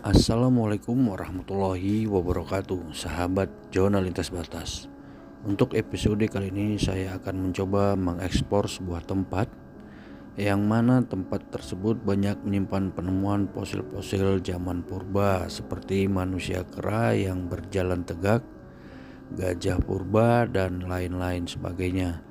Assalamualaikum warahmatullahi wabarakatuh, sahabat Zona Lintas Batas. Untuk episode kali ini saya akan mencoba mengekspor sebuah tempat yang mana tempat tersebut banyak menyimpan penemuan fosil-fosil zaman purba seperti manusia kera yang berjalan tegak, gajah purba, dan lain-lain sebagainya.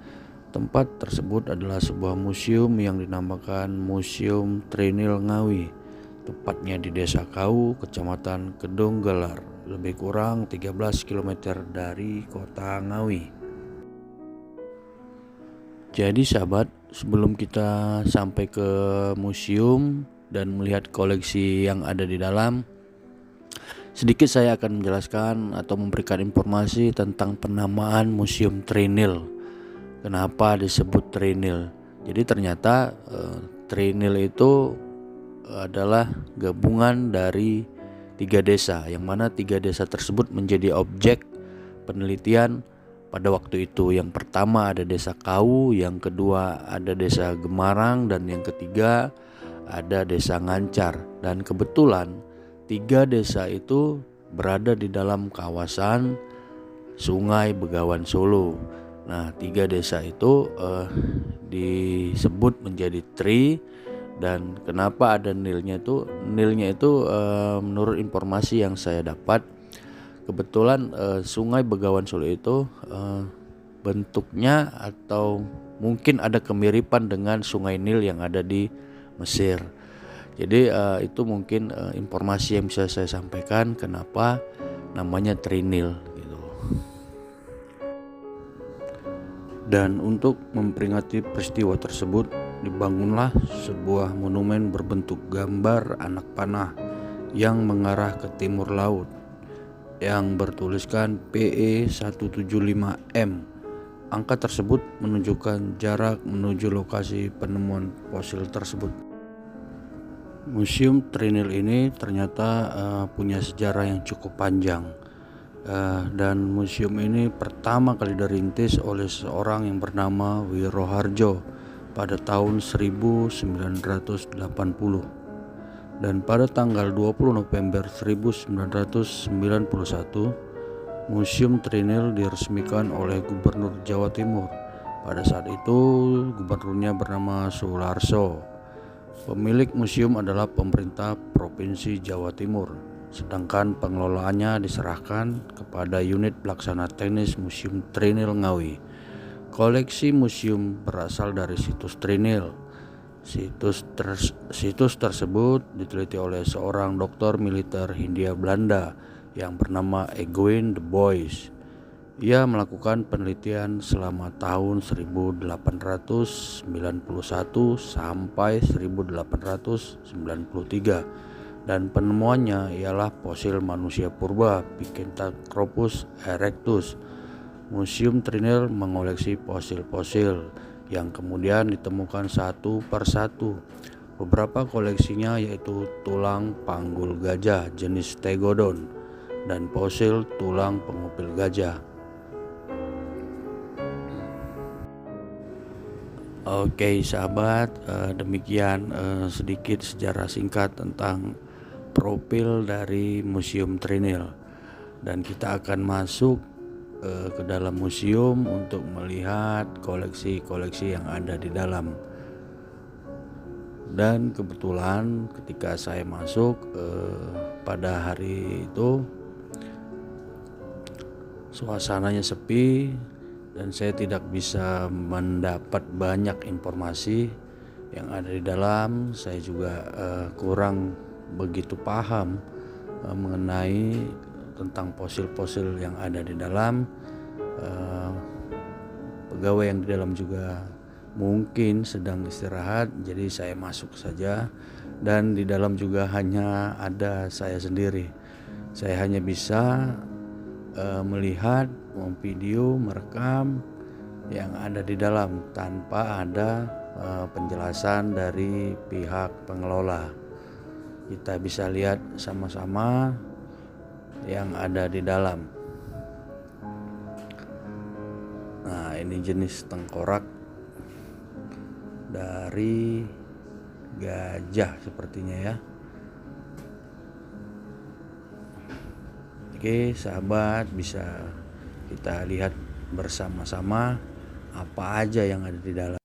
Tempat tersebut adalah sebuah museum yang dinamakan Museum Trinil Ngawi, tepatnya di Desa Kau, Kecamatan Kedonggelar, lebih kurang 13 km dari kota Ngawi. Jadi sahabat, sebelum kita sampai ke museum dan melihat koleksi yang ada di dalam, sedikit saya akan menjelaskan atau memberikan informasi tentang penamaan Museum Trinil. Kenapa disebut Trinil? Jadi ternyata Trinil itu adalah gabungan dari 3 desa, yang mana 3 desa tersebut menjadi objek penelitian pada waktu itu. Yang pertama ada Desa Kau, yang kedua ada Desa Gemarang, dan yang ketiga ada Desa Ngancar. Dan kebetulan 3 desa itu berada di dalam kawasan Sungai Begawan Solo. Nah, 3 desa itu disebut menjadi tri. Dan kenapa ada nilnya itu? Nilnya itu menurut informasi yang saya dapat, kebetulan Sungai Begawan Solo itu bentuknya atau mungkin ada kemiripan dengan Sungai Nil yang ada di Mesir. Jadi itu mungkin informasi yang bisa saya sampaikan kenapa namanya Trinil gitu. Dan untuk memperingati peristiwa tersebut, dibangunlah sebuah monumen berbentuk gambar anak panah yang mengarah ke timur laut yang bertuliskan PE 175M. Angka tersebut menunjukkan jarak menuju lokasi penemuan fosil tersebut. Museum Trinil ini ternyata punya sejarah yang cukup panjang. Dan museum ini pertama kali dirintis oleh seorang yang bernama Wiroharjo pada tahun 1980, dan pada tanggal 20 November 1991 Museum Trinil diresmikan oleh Gubernur Jawa Timur. Pada saat itu gubernurnya bernama Sularso. Pemilik museum adalah pemerintah Provinsi Jawa Timur, sedangkan pengelolaannya diserahkan kepada unit pelaksana teknis Museum Trinil Ngawi. Koleksi museum berasal dari situs Trinil. Situs tersebut diteliti oleh seorang dokter militer Hindia Belanda yang bernama Egoin de Boys. Ia melakukan penelitian selama tahun 1891 sampai 1893, dan penemuannya ialah fosil manusia purba Pithecanthropus erectus. Museum Trinil mengoleksi fosil-fosil yang kemudian ditemukan satu persatu. Beberapa koleksinya yaitu tulang panggul gajah jenis Tegodon dan fosil tulang pengupil gajah. Oke sahabat, demikian sedikit sejarah singkat tentang profil dari Museum Trinil, dan kita akan masuk ke dalam museum untuk melihat koleksi-koleksi yang ada di dalam. Dan kebetulan ketika saya masuk pada hari itu suasananya sepi dan saya tidak bisa mendapat banyak informasi yang ada di dalam. Saya juga kurang begitu paham mengenai tentang fosil-fosil yang ada di dalam. Pegawai yang di dalam juga mungkin sedang istirahat, jadi saya masuk saja. Dan di dalam juga hanya ada saya sendiri. Saya hanya bisa melihat, memvideo, merekam yang ada di dalam tanpa ada penjelasan dari pihak pengelola. Kita bisa lihat sama-sama yang ada di dalam. Nah, ini jenis tengkorak dari gajah sepertinya ya. Oke, sahabat, bisa kita lihat bersama-sama apa aja yang ada di dalam.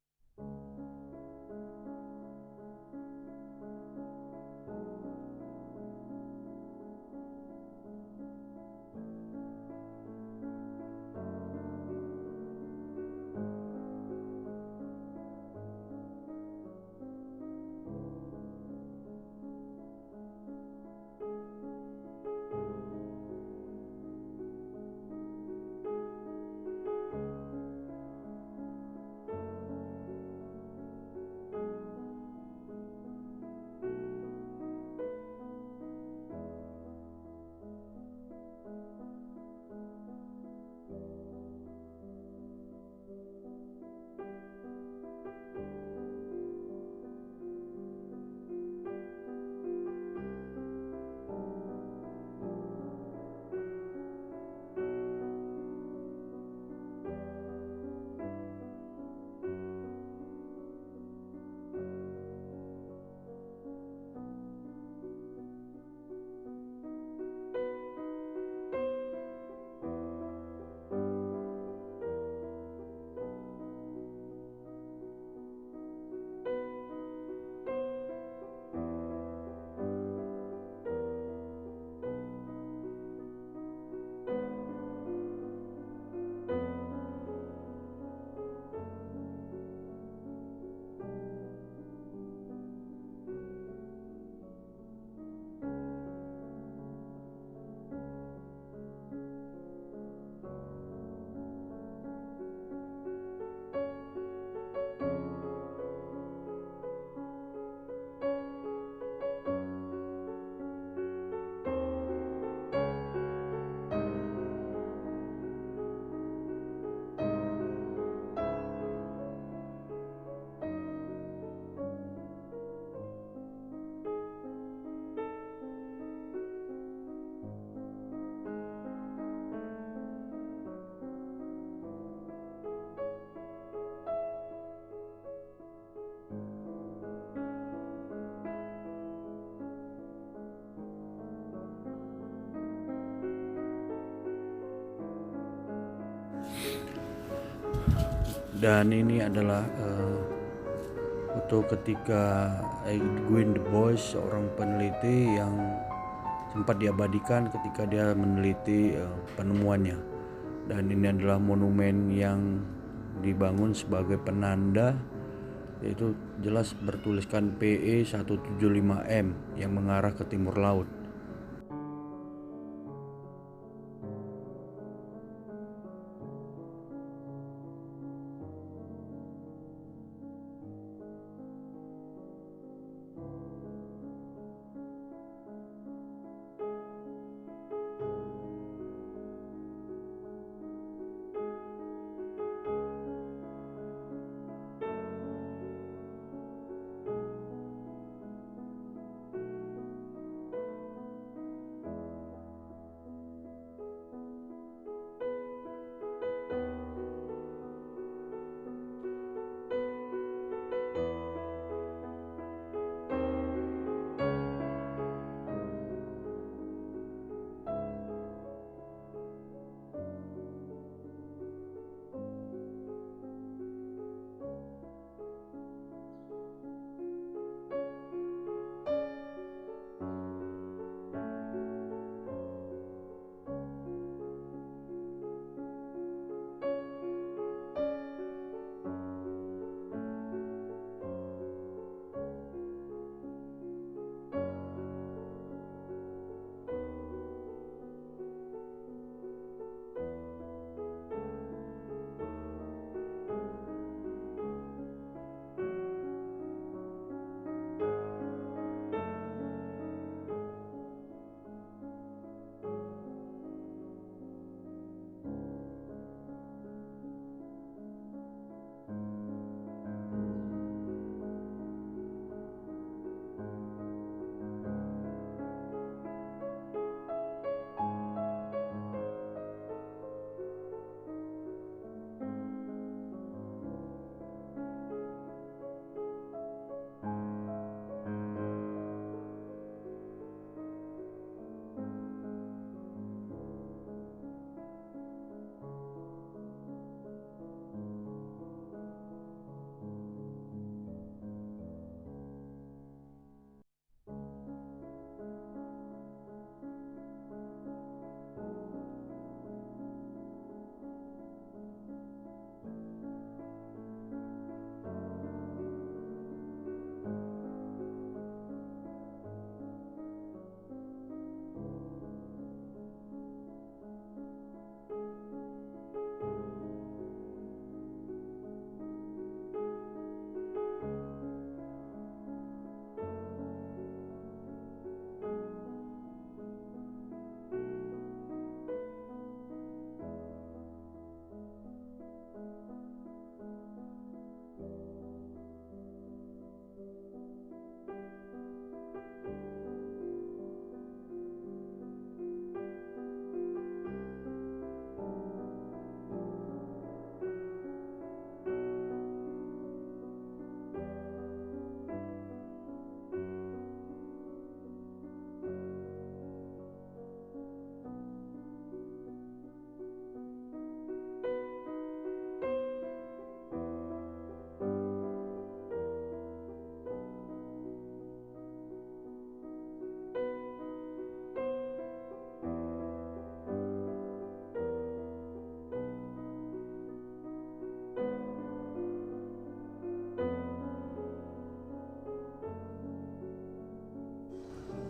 Dan ini adalah foto ketika Edwin de Bois, seorang peneliti yang sempat diabadikan ketika dia meneliti penemuannya. Dan ini adalah monumen yang dibangun sebagai penanda, yaitu jelas bertuliskan PE 175M yang mengarah ke timur laut.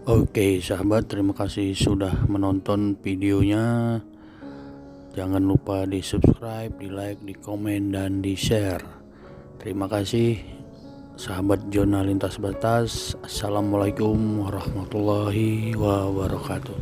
Oke sahabat, terima kasih sudah menonton videonya. Jangan lupa di subscribe, di like, di komen, dan di share. Terima kasih sahabat Zona Lintas Batas. Assalamualaikum warahmatullahi wabarakatuh.